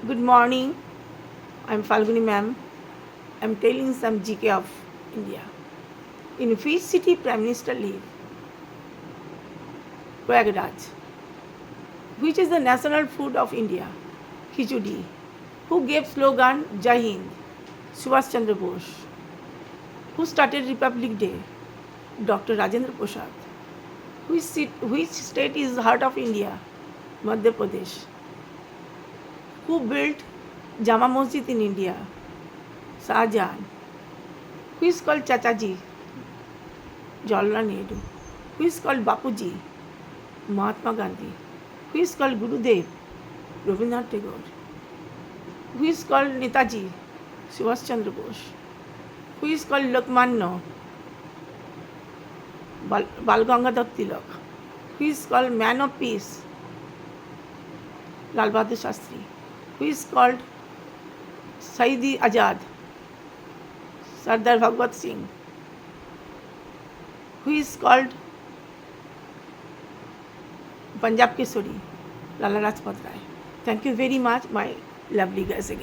Good morning. I'm Falguni ma'am. I'm telling some GK of India. In which city Prime Minister live? Prayagraj. Which is the national food of India? Khichudi. Who gave slogan Jai Hind? Subhash Chandra Bose. Who started Republic Day? Dr. Rajendra Prasad. Which state is heart of India? Madhya Pradesh. Who built Jama Masjid in India? Shah Jahan. Who is called Chachaji? Jawaharlal Nehru. Who is called Bapuji? Mahatma Gandhi. Who is called Gurudev? Rabindranath Tagore. Who is called Netaji? Subhash Chandra Bose. Who is called Lokmanya? Bal Gangadhar Tilak. Who is called Man of Peace? Lal Bahadur Shastri. Who is called Shahid Azad? Sardar Bhagwat Singh. Who is called Punjab Kesari? Lala Rajpat Rai. Thank you very much, my lovely guys again.